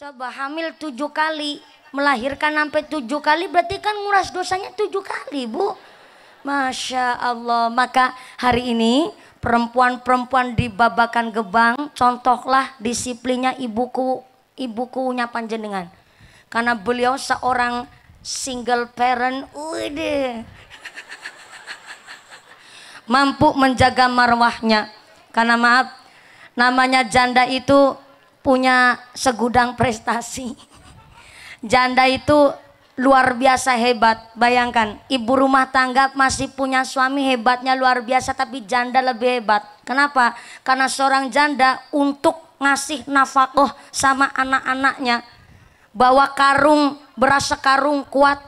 Coba hamil 7 kali, melahirkan sampai 7 kali, berarti kan nguras dosanya 7 kali, Bu. Masya Allah. Maka hari ini perempuan-perempuan di Babakan Gebang, contohlah disiplinnya ibukunya panjenengan. Karena beliau seorang single parent, mampu menjaga marwahnya. Karena maaf, namanya janda itu punya segudang prestasi. Janda itu luar biasa hebat. Bayangkan, ibu rumah tangga masih punya suami, hebatnya luar biasa, tapi janda lebih hebat. Kenapa? Karena seorang janda untuk ngasih nafkah sama anak-anaknya, bawa karung, beras sekarung kuat,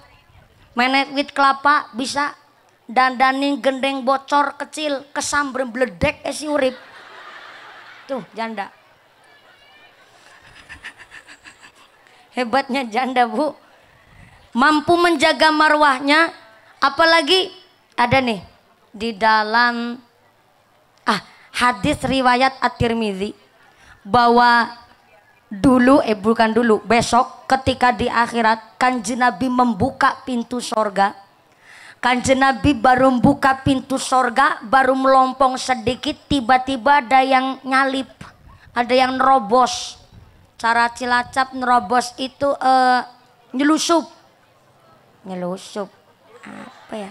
menek wit kelapa bisa, dandanin gendeng bocor kecil, kesamber bledek esi urip. Tuh janda. Hebatnya janda, Bu. Mampu menjaga marwahnya. Apalagi ada nih di dalam hadis riwayat At-Tirmidzi bahwa besok ketika di akhirat Kanjeng Nabi membuka pintu sorga. Kanjeng Nabi baru membuka pintu sorga, baru melompong sedikit, tiba-tiba ada yang nyalip, ada yang nerobos. Cara Cilacap nerobos itu nyelusup apa ya,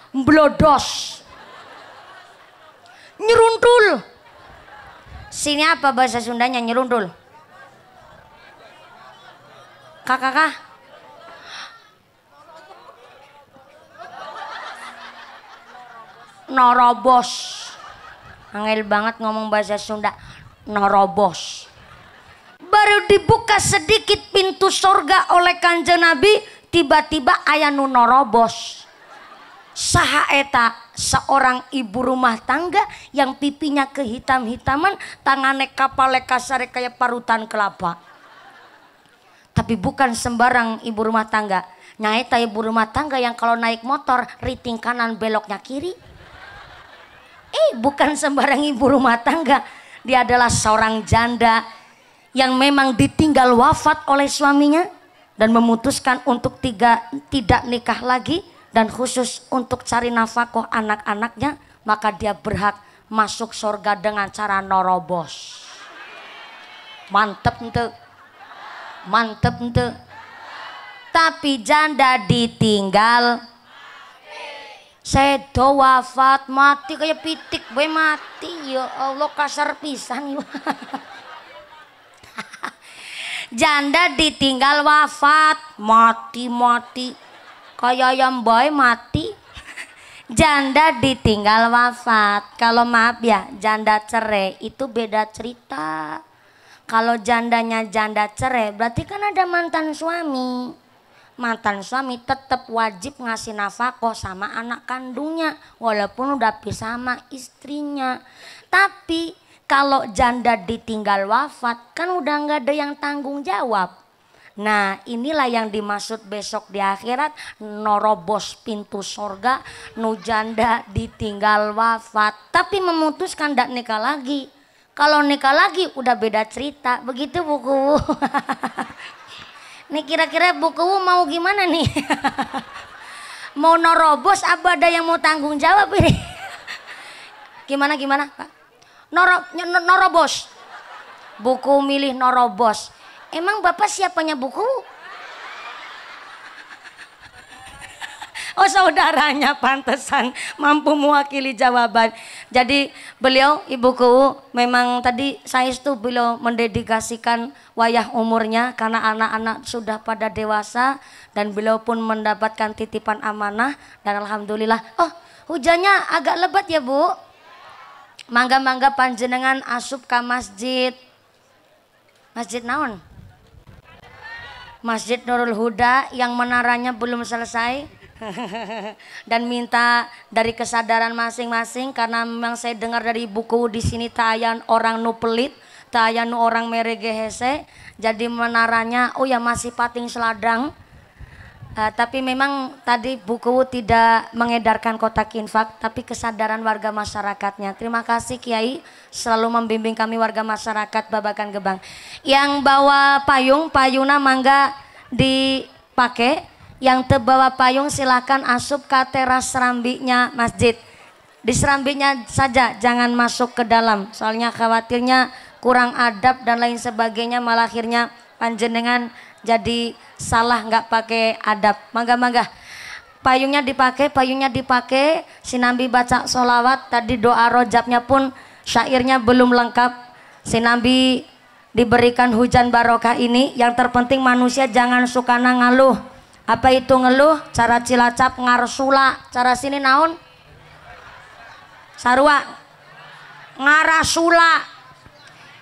mblodos, nyeruntul. Sini apa bahasa Sundanya nyeruntul? Kakak norobos. Angel banget ngomong bahasa Sunda. Norobos. Baru dibuka sedikit pintu surga oleh Kanjeng Nabi, tiba-tiba aya nu norobos. Saha eta? Seorang ibu rumah tangga yang pipinya kehitam-hitaman, tangannya kapale kasare kayak parutan kelapa. Tapi bukan sembarang ibu rumah tangga. Nyaeta ibu rumah tangga yang kalau naik motor riting kanan beloknya kiri. Bukan sembarang ibu rumah tangga. Dia adalah seorang janda yang memang ditinggal wafat oleh suaminya dan memutuskan untuk tidak nikah lagi, dan khusus untuk cari nafkah anak-anaknya, maka dia berhak masuk surga dengan cara norobos. Mantep ente. Mantep ente. Tapi janda ditinggal sedo wafat mati kayak pitik bae mati, ya Allah kasar pisan. Janda ditinggal wafat mati kayak ayam bae mati. Janda ditinggal wafat, kalau maaf ya, janda cerai itu beda cerita. Kalau jandanya janda cerai berarti kan ada mantan suami. Mantan suami tetap wajib ngasih nafkah sama anak kandungnya walaupun udah pisah sama istrinya. Tapi kalau janda ditinggal wafat kan udah nggak ada yang tanggung jawab. Nah inilah yang dimaksud besok di akhirat norobos pintu sorga, nu janda ditinggal wafat tapi memutuskan tidak nikah lagi. Kalau nikah lagi udah beda cerita. Begitu buku. Nih kira-kira buku mau gimana nih? Mau norobos apa ada yang mau tanggung jawab ini? Gimana Pak? Norobos. Buku milih norobos. Emang Bapak siapanya buku? Oh saudaranya, pantesan mampu mewakili jawaban. Jadi beliau ibuku memang tadi saya itu beliau mendedikasikan wayah umurnya karena anak-anak sudah pada dewasa, dan beliau pun mendapatkan titipan amanah, dan alhamdulillah. Oh hujannya agak lebat ya Bu. Mangga-mangga panjenengan asup ke masjid. Masjid naon? Masjid Nurul Huda yang menaranya belum selesai. Dan minta dari kesadaran masing-masing, karena memang saya dengar dari buku di sini tayan orang nu pelit, tayan nu orang merege hese. Jadi menaranya oh ya masih pating seladang. Tapi memang tadi buku tidak mengedarkan kotak infak, tapi kesadaran warga masyarakatnya. Terima kasih Kiai selalu membimbing kami warga masyarakat Babakan Gebang. Yang bawa payung, payuna mangga dipakai. Yang terbawa payung silahkan asup ke teras serambinya masjid. Di serambinya saja, jangan masuk ke dalam. Soalnya khawatirnya kurang adab dan lain sebagainya, malah akhirnya panjenengan jadi salah nggak pakai adab. Mangga-mangga. Payungnya dipakai, si Nabi baca sholawat, tadi doa rojabnya pun syairnya belum lengkap. Si Nabi diberikan hujan barokah ini. Yang terpenting manusia jangan suka ngeluh. Apa itu ngeluh? Cara Cilacap ngarsula, cara sini naon? Sarua ngarasula.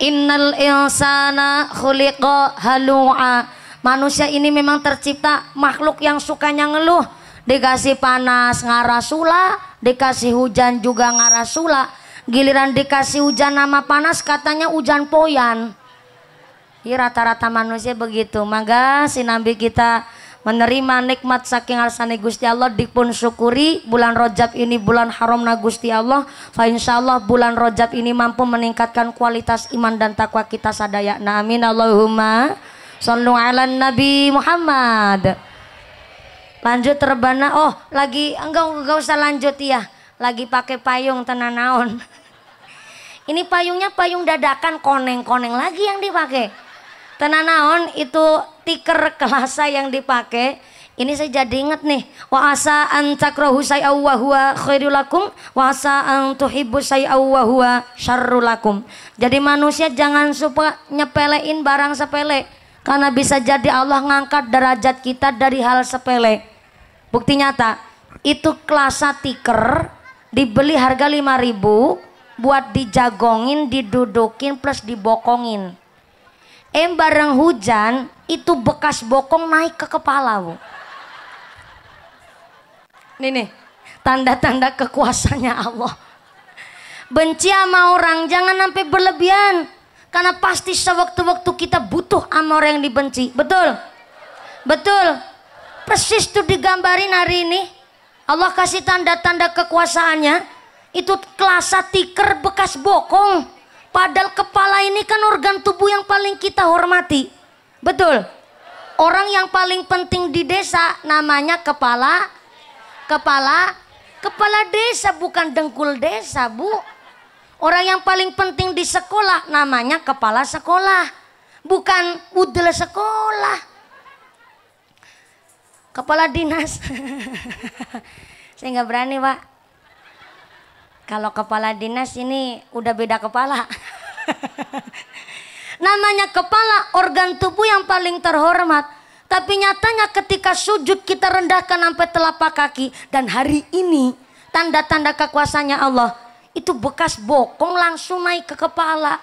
Innal insana khuliqa halu'a. Manusia ini memang tercipta makhluk yang sukanya ngeluh. Dikasih panas ngarasula, dikasih hujan juga ngarasula. Giliran dikasih hujan sama panas katanya hujan poyan. Ya, rata-rata manusia begitu. Maka si Nabi kita menerima nikmat saking arsane Gusti Allah, dipun syukuri. Bulan Rajab ini bulan haramna Gusti Allah. Fa insyaallah bulan Rajab ini mampu meningkatkan kualitas iman dan takwa kita sadayana. Amin Allahumma shallu ala Nabi Muhammad. Lanjut terbana. Oh, lagi enggak usah lanjut ya. Lagi pakai payung tenan naon. Ini payungnya payung dadakan, koneng-koneng lagi yang dipakai. Tenan naon itu tiker kelasa yang dipakai. Ini saya jadi inget nih. Wa asa an takrahu syai'aw wa huwa khairul lakum wa asa an tuhibbu syai'aw wa huwa syarrul lakum. Jadi manusia jangan suka nyepelein barang sepele, karena bisa jadi Allah ngangkat derajat kita dari hal sepele. Bukti nyata, itu kelasa tiker dibeli harga 5.000 buat dijagongin, didudukin plus dibokongin. Bareng hujan itu bekas bokong naik ke kepala, Bu. Nih tanda-tanda kekuasaannya Allah. Benci sama orang jangan sampai berlebihan, karena pasti sewaktu-waktu kita butuh sama orang yang dibenci. Betul? Betul. Persis tuh digambarin hari ini. Allah kasih tanda-tanda kekuasaannya. Itu kelasa tiker bekas bokong. Padahal kepala ini kan organ tubuh yang paling kita hormati. Betul? Orang yang paling penting di desa namanya kepala desa, bukan dengkul desa, Bu. Orang yang paling penting di sekolah namanya kepala sekolah, bukan udel sekolah. Kepala dinas. Saya nggak berani, Pak. Kalau kepala dinas ini udah beda kepala. Namanya kepala, organ tubuh yang paling terhormat. Tapi nyatanya ketika sujud kita rendahkan sampai telapak kaki. Dan hari ini tanda-tanda kekuasaannya Allah, itu bekas bokong langsung naik ke kepala.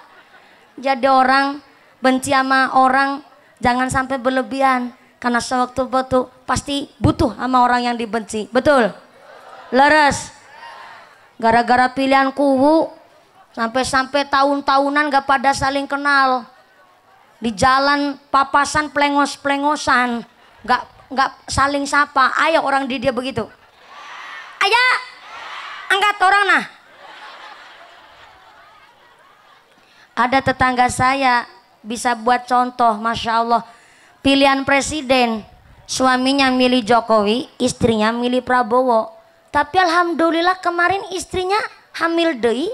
Jadi orang benci sama orang jangan sampai berlebihan, karena sewaktu-waktu pasti butuh sama orang yang dibenci. Betul? Leres. Gara-gara pilihan kubu sampai tahun-tahunan gak pada saling kenal. Di jalan papasan plengos-plengosan, gak saling sapa. Ayo orang di dia begitu. Ayo angkat orang nah. Ada tetangga saya bisa buat contoh, Masya Allah. Pilihan presiden, suaminya milih Jokowi, istrinya milih Prabowo. Tapi alhamdulillah kemarin istrinya hamil deui.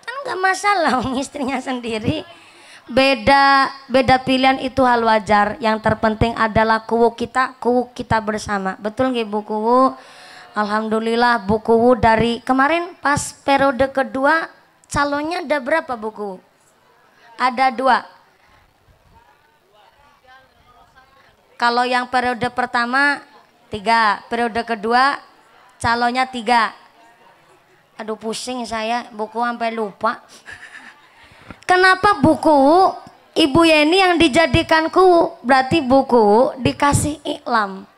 Kan gak masalah, istrinya sendiri. Beda pilihan itu hal wajar. Yang terpenting adalah kuwu kita bersama. Betul nggih Bu Kuwu? Alhamdulillah Bu Kuwu dari kemarin pas periode kedua calonnya ada berapa Bu Kuwu? Ada 2. Kalau yang periode pertama 3, periode kedua calonnya 3. Aduh pusing saya, buku sampai lupa. Kenapa buku Ibu Yeni yang dijadikan kuwu? Berarti buku dikasih iklam.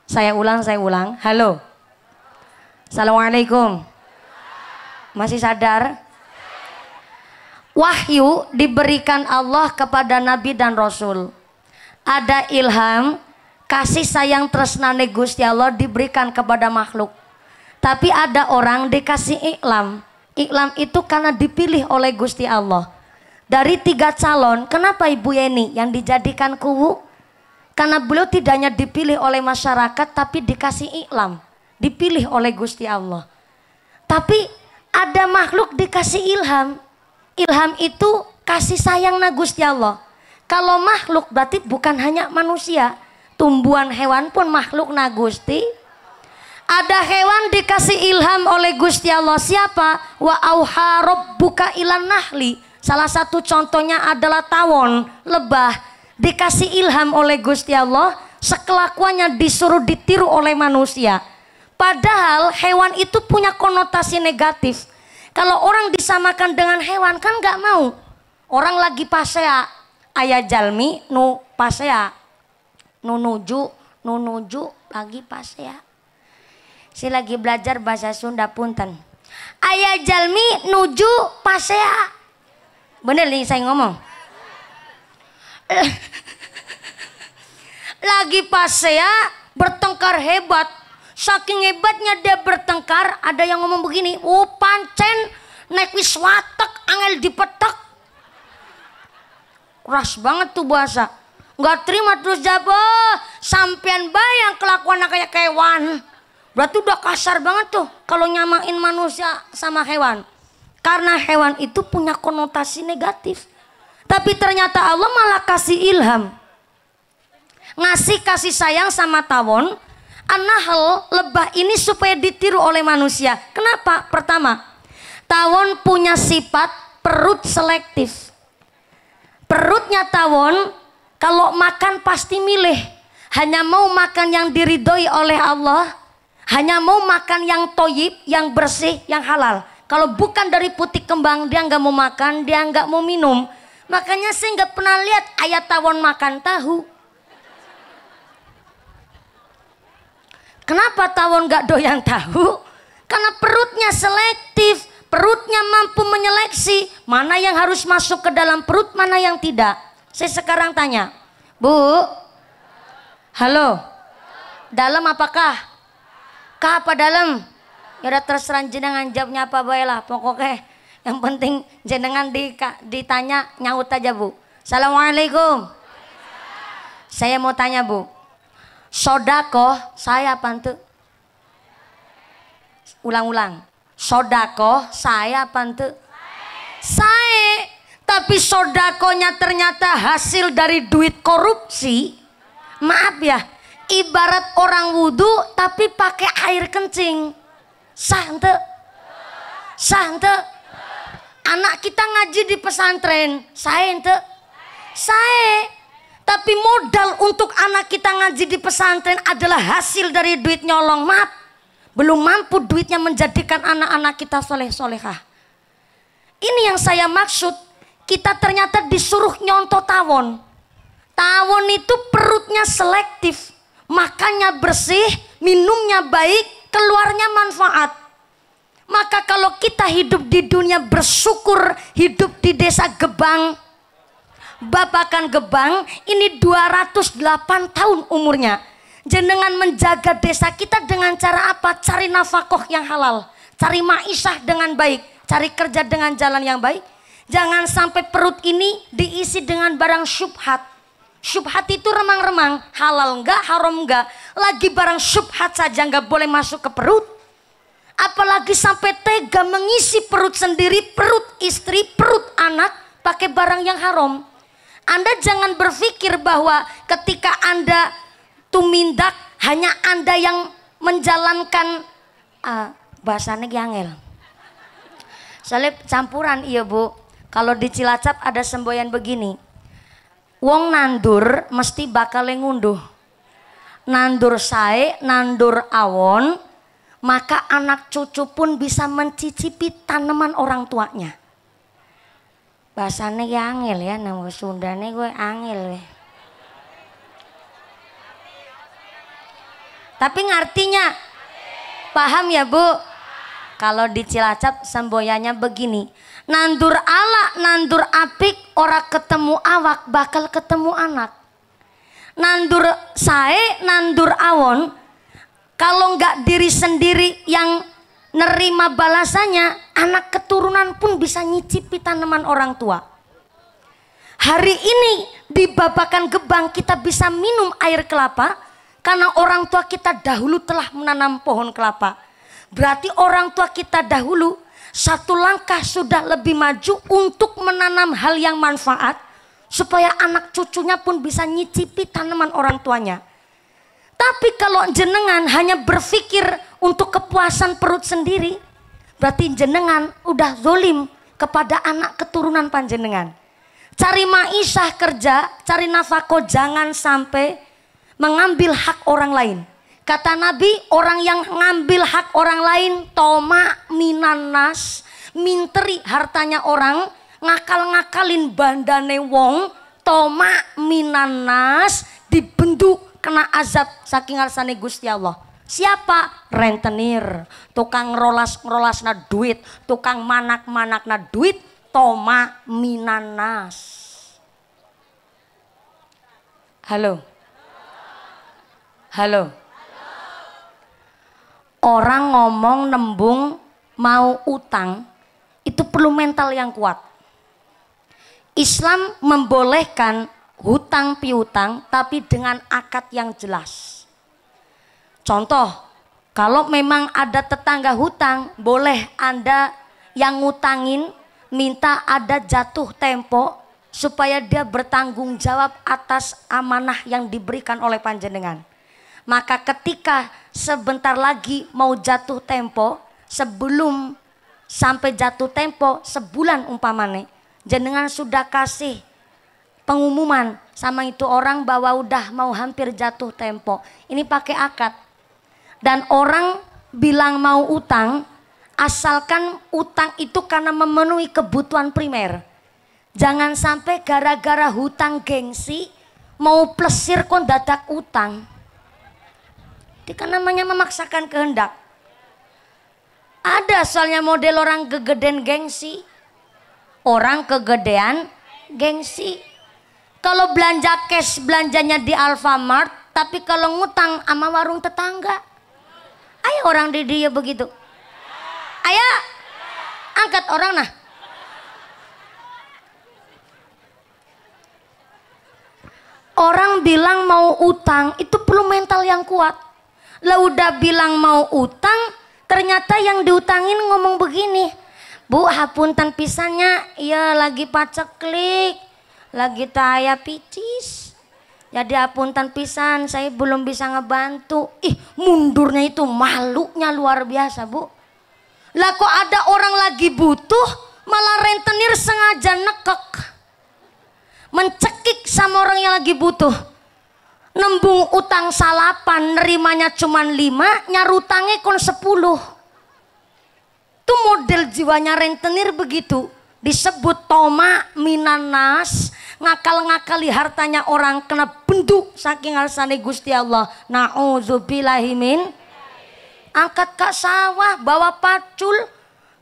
Saya ulang. Halo. Assalamualaikum. Masih sadar? Wahyu diberikan Allah kepada Nabi dan Rasul. Ada ilham kasih sayang tresnane Gusti Allah diberikan kepada makhluk. Tapi ada orang dikasih iklam. Iklam itu karena dipilih oleh Gusti Allah. Dari 3 calon, kenapa Ibu Yeni yang dijadikan kuwu? Karena beliau tidak hanya dipilih oleh masyarakat, tapi dikasih iklam. Dipilih oleh Gusti Allah. Tapi ada makhluk dikasih ilham. Ilham itu kasih sayang na Gusti Allah. Kalau makhluk berarti bukan hanya manusia. Tumbuhan hewan pun makhluk na Gusti. Ada hewan dikasih ilham oleh Gusti Allah. Siapa? Wa auha rabbuka ilan nahli. Salah satu contohnya adalah tawon, lebah. Dikasih ilham oleh Gusti Allah. Sekelakuannya disuruh ditiru oleh manusia. Padahal hewan itu punya konotasi negatif. Kalau orang disamakan dengan hewan kan nggak mau. Orang lagi pasea, ayah jalmi nu pasea, nu nuju lagi pasea. Si lagi belajar bahasa Sunda punten. Ayah jalmi nuju pasea. Bener nih saya ngomong. Lagi pasea bertengkar hebat. Saking hebatnya dia bertengkar, ada yang ngomong begini, pancen nek wis watek angel dipetek. Keras banget tuh bahasa. Nggak terima terus jawab, sampean bayang kelakuan kayak hewan. Berarti udah kasar banget tuh kalau nyamain manusia sama hewan. Karena hewan itu punya konotasi negatif. Tapi ternyata Allah malah kasih ilham. Ngasih kasih sayang sama tawon. An-Nahl, lebah ini supaya ditiru oleh manusia. Kenapa? Pertama, tawon punya sifat perut selektif. Perutnya tawon kalau makan pasti milih. Hanya mau makan yang diridhoi oleh Allah. Hanya mau makan yang toyib, yang bersih, yang halal. Kalau bukan dari putih kembang dia nggak mau makan, dia nggak mau minum. Makanya saya nggak pernah lihat ayat tawon makan tahu. Kenapa tawon gak doyan tahu? Karena perutnya selektif. Perutnya mampu menyeleksi mana yang harus masuk ke dalam perut, mana yang tidak. Saya sekarang tanya, Bu, halo, dalam apakah? Kah apa dalam? Ya udah terserah jenengan jawabnya apa baiklah. Pokoknya yang penting jenengan ditanya nyaut aja Bu. Assalamualaikum. Saya mau tanya Bu, sodakoh saya apa tuh? Ulang-ulang. Sodakoh saya apa tuh? Saya. Tapi sodakohnya ternyata hasil dari duit korupsi. Maaf ya, ibarat orang wudhu tapi pakai air kencing. Sah ente? Sah ente? Anak kita ngaji di pesantren, saya ente? Saya. Tapi modal untuk anak kita ngaji di pesantren adalah hasil dari duit nyolong. Maaf, belum mampu duitnya menjadikan anak-anak kita soleh-solehah. Ini yang saya maksud. Kita ternyata disuruh nyontoh tawon. Tawon itu perutnya selektif. Makannya bersih, minumnya baik, keluarnya manfaat. Maka kalau kita hidup di dunia bersyukur, hidup di desa Gebang, Babakan Gebang ini 208 tahun umurnya. Jenengan menjaga desa kita dengan cara apa? Cari nafkah yang halal, cari maisha dengan baik, cari kerja dengan jalan yang baik. Jangan sampai perut ini diisi dengan barang syubhat. Syubhat itu remang-remang, halal enggak, haram enggak. Lagi barang syubhat saja enggak boleh masuk ke perut. Apalagi sampai tega mengisi perut sendiri, perut istri, perut anak pakai barang yang haram. Anda jangan berpikir bahwa ketika Anda tumindak hanya Anda yang menjalankan bahasanya angel. Soalnya campuran iya Bu. Kalau di Cilacap ada semboyan begini. Wong nandur mesti bakal ngunduh. Nandur sae, nandur awon, maka anak cucu pun bisa mencicipi tanaman orang tuanya. Bahasanya angel ya, nama Sundanya gue angel we. Tapi ngartinya paham ya Bu? Kalau di Cilacap semboyannya begini. Nandur ala, nandur apik, ora ketemu awak, bakal ketemu anak. nandur sae, nandur awon, kalau nggak diri sendiri yang nerima balasannya, anak keturunan pun bisa nyicipi tanaman orang tua. Hari ini di Babakan Gebang kita bisa minum air kelapa karena orang tua kita dahulu telah menanam pohon kelapa. Berarti orang tua kita dahulu satu langkah sudah lebih maju untuk menanam hal yang manfaat supaya anak cucunya pun bisa nyicipi tanaman orang tuanya. Tapi kalau jenengan hanya berpikir untuk kepuasan perut sendiri, berarti jenengan udah zolim kepada anak keturunan panjenengan. Cari maisha kerja, cari nafkah, jangan sampai mengambil hak orang lain. Kata Nabi, orang yang ngambil hak orang lain, toma minanas, minteri hartanya orang, ngakal-ngakalin bandane wong, toma minanas, dibendu kena azab saking ngarsane Gusti Allah. Siapa? Rentenir, tukang ngerolas na duit, tukang manak na duit, toma minanas. Halo. Halo. Orang ngomong nembung mau utang itu perlu mental yang kuat. Islam membolehkan hutang piutang tapi dengan akad yang jelas. Contoh, kalau memang ada tetangga hutang, boleh Anda yang ngutangin minta ada jatuh tempo supaya dia bertanggung jawab atas amanah yang diberikan oleh panjenengan. Maka ketika sebentar lagi mau jatuh tempo, sebelum sampai jatuh tempo sebulan umpamane, jenengan sudah kasih pengumuman sama itu orang bahwa udah mau hampir jatuh tempo. Ini pakai akad. Dan orang bilang mau utang, asalkan utang itu karena memenuhi kebutuhan primer. Jangan sampai gara-gara hutang gengsi mau plesir kon dadak utang. Itu kan namanya memaksakan kehendak. Ada soalnya model orang kegedean gengsi. Orang kegedean gengsi. Kalau belanja cash belanjanya di Alfamart, tapi kalau ngutang sama warung tetangga. Ayo orang di dia begitu. Ayo angkat orang nah. Orang bilang mau utang itu perlu mental yang kuat. Lah udah bilang mau utang, ternyata yang diutangin ngomong begini, Bu hapunten pisannya, iya lagi paceklik, lagi taya picis, jadi hapunten pisan saya belum bisa ngebantu. Ih mundurnya itu malunya luar biasa Bu. Lah kok ada orang lagi butuh malah rentenir sengaja nekek, mencekik sama orang yang lagi butuh. Nembung utang salapan, nerimanya cuman 5, nyarutangnya kon 10. Itu model jiwanya rentenir begitu. Disebut toma minanas, ngakal-ngakali hartanya orang, kena bendu saking ngarsane Gusti Allah. Na'udzubillahimin. Angkat ke sawah, bawa pacul,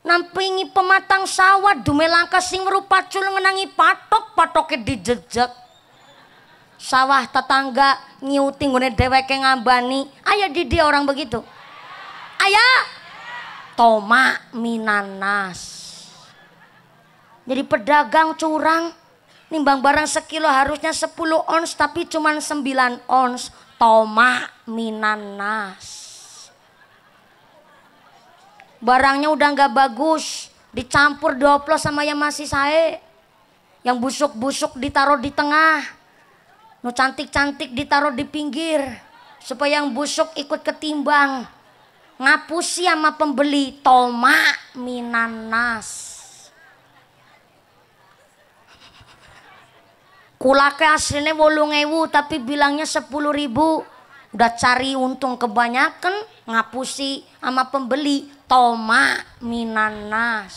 nampingi pematang sawah, dumelangka sing weruh pacul ngenangi patok, patoknya dijejak. Sawah tetangga ngiuting gune dheweke ngambani. Aya di dia orang begitu. Aya toma minanas. Jadi pedagang curang, nimbang barang sekilo harusnya 10 ons tapi cuman 9 ons. Toma minanas. Barangnya udah nggak bagus, dicampur dioplos sama yang masih sae. Yang busuk-busuk ditaruh di tengah. Nu cantik-cantik ditaruh di pinggir supaya yang busuk ikut ketimbang. Ngapusi sama pembeli. Toma minanas. Kulake aslinya 8.000 tapi bilangnya 10.000. Udah cari untung kebanyakan, ngapusi sama pembeli. Toma minanas.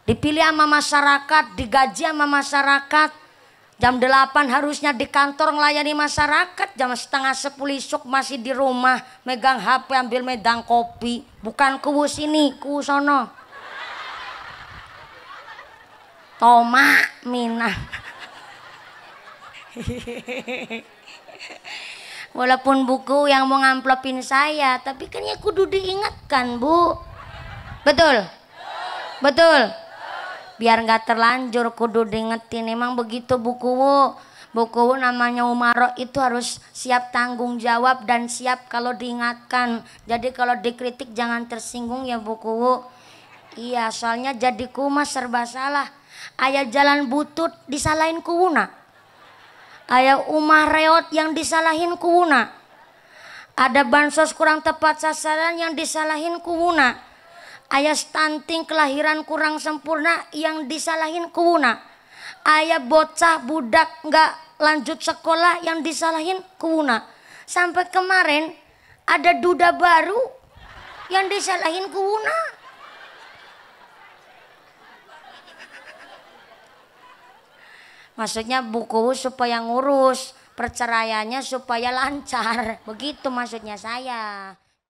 Dipilih sama masyarakat, digaji sama masyarakat. Jam 8 harusnya di kantor melayani masyarakat, jam setengah 10 isuk masih di rumah megang HP ambil medang kopi. Bukan kuwu sini, kuwu sono. Toma mina. Walaupun buku yang mau ngamplopin saya, tapi kan ya kudu diingatkan, Bu. Betul? Betul? Biar nggak terlanjur kudu diingetin. Emang begitu buku. Buku namanya Umaro itu harus siap tanggung jawab dan siap kalau diingatkan. Jadi kalau dikritik jangan tersinggung ya buku. Iya, soalnya jadi kumas serba salah. Ayah jalan butut disalahin kuwuna. Ayah umah reot yang disalahin kuwuna. Ada bansos kurang tepat sasaran yang disalahin kuwuna. Ayah stunting kelahiran kurang sempurna yang disalahin kuwuna. Ayah bocah budak nggak lanjut sekolah yang disalahin kuwuna. Sampai kemarin ada duda baru yang disalahin kuwuna. Maksudnya buku supaya ngurus, perceraiannya supaya lancar. Begitu maksudnya saya.